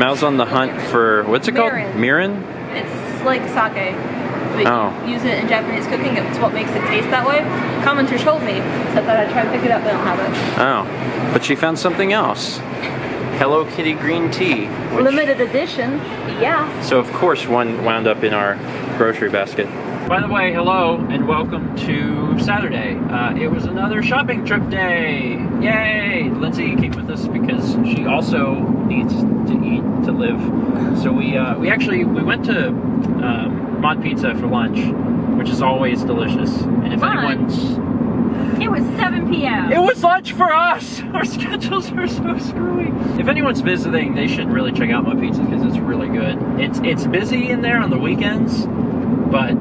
Mal's on the hunt for, what's it called? Mirin? It's like sake. But you use it in Japanese cooking. It's what makes it taste that way. Commenters told me, so I thought I'd try and pick it up. They don't have it. Oh, but she found something else. Hello Kitty green tea. Limited edition, yeah. So of course one wound up in our grocery basket. By the way, hello and welcome to Saturday. It was another shopping trip day. Yay! Lindsey came with us because she also needs to eat to live. So we went to Mod Pizza for lunch, which is always delicious. And if anyone's... It was 7 p.m. It was lunch for us! Our schedules are so screwy. If anyone's visiting, they should really check out Mod Pizza because it's really good. It's busy in there on the weekends, but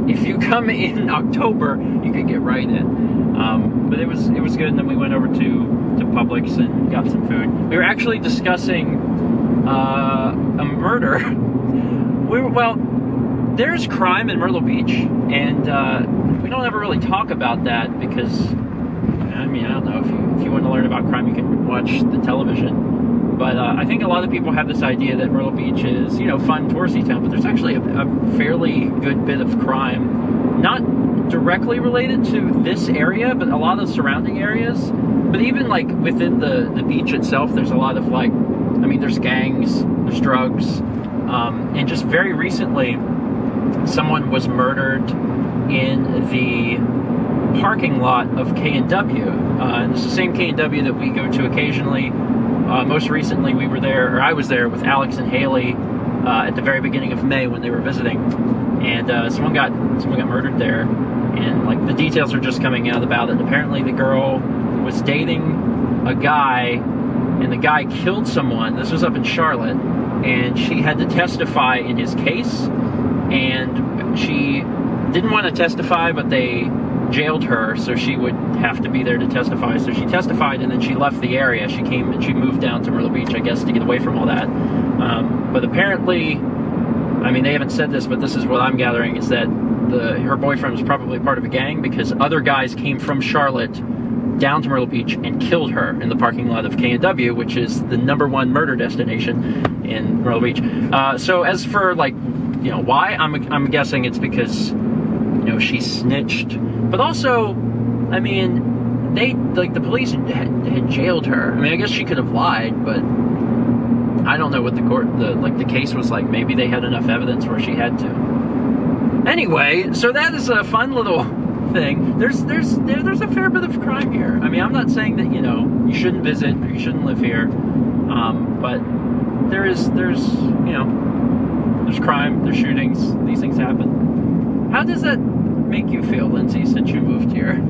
if you come in October, you could get right in. But it was good, and then we went over to Publix and got some food. We were actually discussing a murder. There's crime in Myrtle Beach, and we don't ever really talk about that because, I mean, I don't know, if you want to learn about crime, you can watch the television. But I think a lot of people have this idea that Myrtle Beach is, fun touristy town, but there's actually a fairly good bit of crime, not directly related to this area, but a lot of the surrounding areas. But even like within the beach itself, there's a lot of there's gangs, there's drugs, and just very recently, someone was murdered in the parking lot of K&W. And it's the same K&W that we go to occasionally. Most recently I was there with Alex and Haley at the very beginning of May when they were visiting. And someone got murdered there. And the details are just coming out about it. Apparently the girl was dating a guy, and the guy killed someone. This was up in Charlotte. And she had to testify in his case. And she didn't want to testify, but they jailed her, so she would have to be there to testify. So she testified, and then she left the area. She moved down to Myrtle Beach, I guess, to get away from all that. But apparently, they haven't said this, but this is what I'm gathering, is that her boyfriend was probably part of a gang, because other guys came from Charlotte down to Myrtle Beach and killed her in the parking lot of K&W, which is the #1 murder destination in Myrtle Beach. So as for why, I'm guessing it's because she snitched, but also the police had jailed her. I guess she could have lied, but I don't know what the case was like. Maybe they had enough evidence where she had to. Anyway, so that is a fun little thing. There's a fair bit of crime here. I'm not saying that you shouldn't visit or you shouldn't live here, but there's crime, there's shootings, these things happen. How does that make you feel, Lindsey, since you moved here?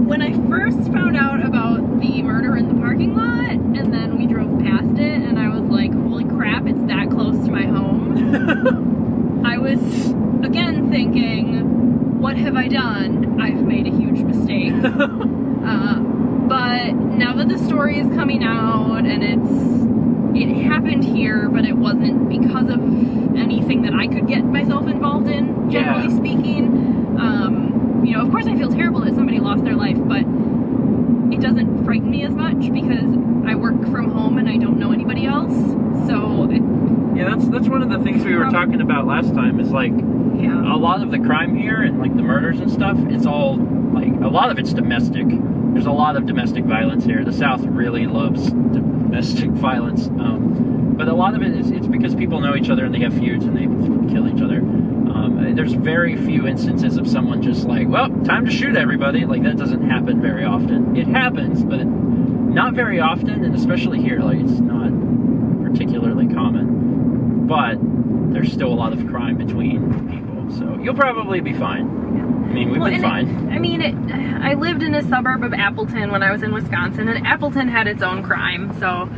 When I first found out about the murder in the parking lot, and then we drove past it, and I was like, holy crap, it's that close to my home. I was, again, thinking, what have I done? I've made a huge mistake. But now that the story is coming out, and it happened here, but it wasn't because of anything that I could get myself involved in, generally speaking. Of course I feel terrible that somebody lost their life, but it doesn't frighten me as much because I work from home and I don't know anybody else. So that's one of the things we were talking about last time, is a lot of the crime here and the murders and stuff, it's all a lot of it's domestic. There's a lot of domestic violence here. The South really loves domestic violence, but a lot of it's because people know each other and they have feuds and they kill each other. There's very few instances of someone just time to shoot everybody. That doesn't happen very often. It happens, but not very often, and especially here, it's not particularly common. But there's still a lot of crime between people, so you'll probably be fine. We've been fine. I lived in a suburb of Appleton when I was in Wisconsin, and Appleton had its own crime. So,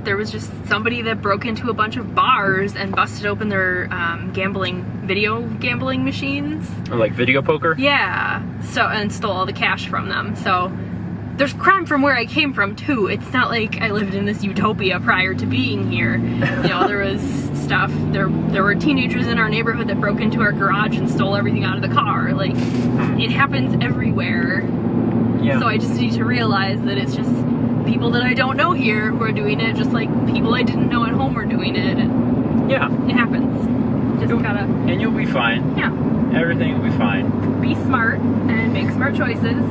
there was just somebody that broke into a bunch of bars and busted open their video gambling machines. Or video poker? Yeah. And stole all the cash from them. So there's crime from where I came from too. It's not like I lived in this utopia prior to being here. There was stuff. There were teenagers in our neighborhood that broke into our garage and stole everything out of the car. It happens everywhere. Yeah. So I just need to realize that it's just people that I don't know here who are doing it, just like people I didn't know at home are doing it. And yeah, it happens. Just gotta. And you'll be fine. Yeah. Everything will be fine. Be smart and make smart choices.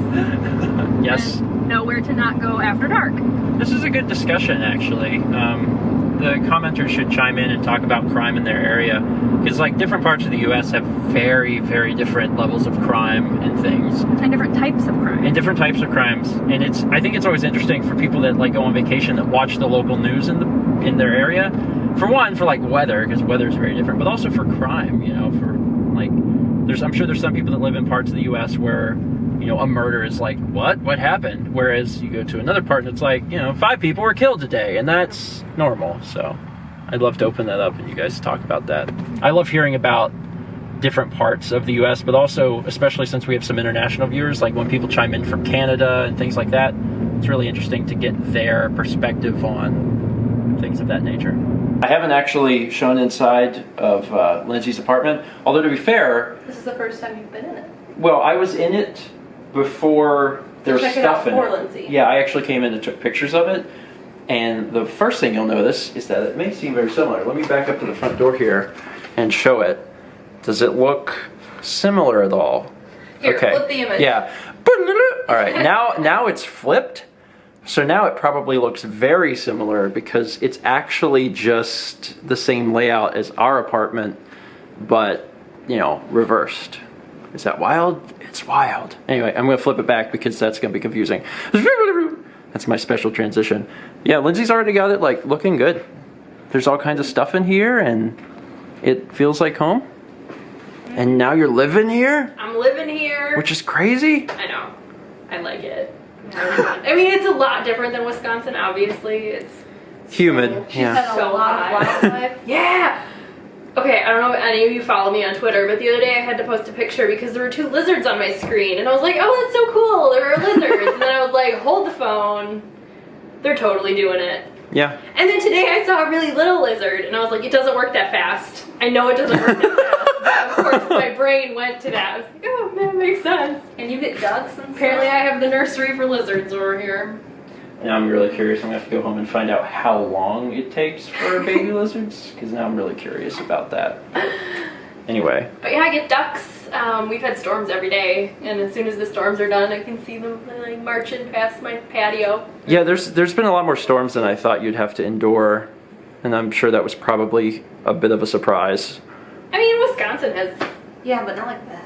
Yes. And know where to not go after dark. This is a good discussion, actually. The commenters should chime in and talk about crime in their area, because like different parts of the U.S. have very, very different levels of crime and things, and different types of crime. And different types of crimes. And I think it's always interesting for people that like go on vacation that watch the local news in their area. For one, for like weather, because weather is very different, but also for crime. You know, for like I'm sure there's some people that live in parts of the U.S. where, you know, a murder is like, what happened? Whereas you go to another part and it's like, you know, 5 people were killed today, and that's normal. So I'd love to open that up and you guys talk about that. I love hearing about different parts of the U.S., but also, especially since we have some international viewers, like when people chime in from Canada and things like that, it's really interesting to get their perspective on things of that nature. I haven't actually shown inside of Lindsey's apartment, although to be fair... This is the first time you've been in it. Well, I was in it before there was stuff in it. Lindsey. Yeah, I actually came in and took pictures of it. And the first thing you'll notice is that it may seem very similar. Let me back up to the front door here and show it. Does it look similar at all? Here, flip the image. Yeah. All right, now it's flipped. So now it probably looks very similar because it's actually just the same layout as our apartment, but, you know, reversed. Is that wild? It's wild. Anyway, I'm going to flip it back because that's going to be confusing. That's my special transition. Yeah, Lindsey's already got it, like, looking good. There's all kinds of stuff in here, and it feels like home. And now you're living here? I'm living here. Which is crazy. I know. I like it. I mean, it's a lot different than Wisconsin, obviously. It's humid. She's had a lot of wildlife. Yeah. Okay, I don't know if any of you follow me on Twitter, but the other day I had to post a picture because there were 2 lizards on my screen, and I was like, oh, that's so cool, there are lizards. And then I was like, hold the phone. They're totally doing it. Yeah. And then today I saw a really little lizard, and I was like, it doesn't work that fast. I know it doesn't work that fast. But of course, my brain went to that. I was like, oh, that makes sense. And you get ducks and apparently I have the nursery for lizards over here. Now I'm really curious. I'm going to have to go home and find out how long it takes for baby lizards, because now I'm really curious about that. Anyway. But yeah, I get ducks. We've had storms every day, and as soon as the storms are done, I can see them like marching past my patio. Yeah, there's been a lot more storms than I thought you'd have to endure, and I'm sure that was probably a bit of a surprise. I mean, Wisconsin has... Yeah, but not like this.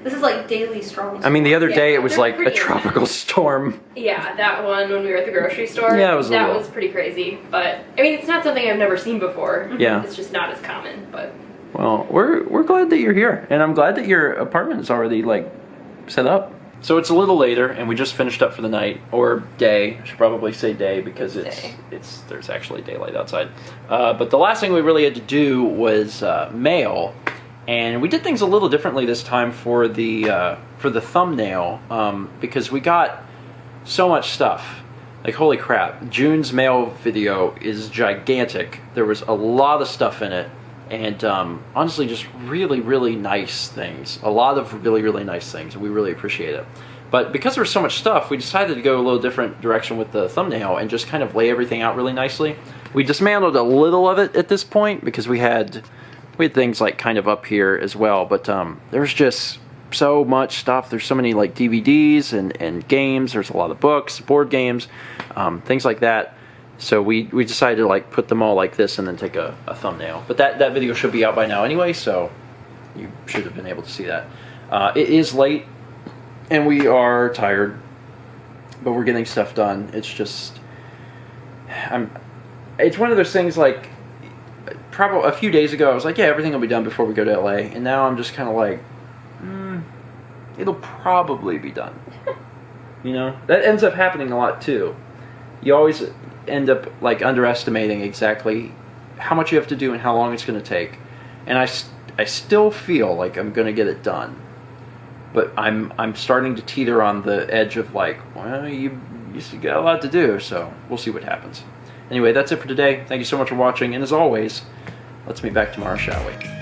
This is like daily storms. I mean, the other day it was like a tropical storm. Yeah, that one when we were at the grocery store. Yeah, it was that was pretty crazy. But I mean, it's not something I've never seen before. Yeah, it's just not as common. But well, we're glad that you're here, and I'm glad that your apartment is already like set up. So it's a little later, and we just finished up for the night or day. I should probably say day because there's actually daylight outside. But the last thing we really had to do was mail. And we did things a little differently this time for the thumbnail because we got so much stuff. Like, holy crap, June's mail video is gigantic. There was a lot of stuff in it, and honestly, just really, really nice things. A lot of really, really nice things, and we really appreciate it. But because there was so much stuff, we decided to go a little different direction with the thumbnail and just kind of lay everything out really nicely. We dismantled a little of it at this point because we had things like kind of up here as well, but there's just so much stuff. There's so many like DVDs and games. There's a lot of books, board games, things like that. So we decided to like put them all like this and then take a thumbnail. But that video should be out by now anyway, so you should have been able to see that. It is late and we are tired, but we're getting stuff done. It's just it's one of those things like probably a few days ago I was like, yeah, everything will be done before we go to LA, and now I'm just kind of like, it'll probably be done. You know, that ends up happening a lot too. You always end up like underestimating exactly how much you have to do and how long it's going to take, and I still feel like I'm going to get it done, but I'm starting to teeter on the edge of like, well, you got a lot to do, so we'll see what happens. Anyway, that's it for today. Thank you so much for watching, and as always, let's meet back tomorrow, shall we?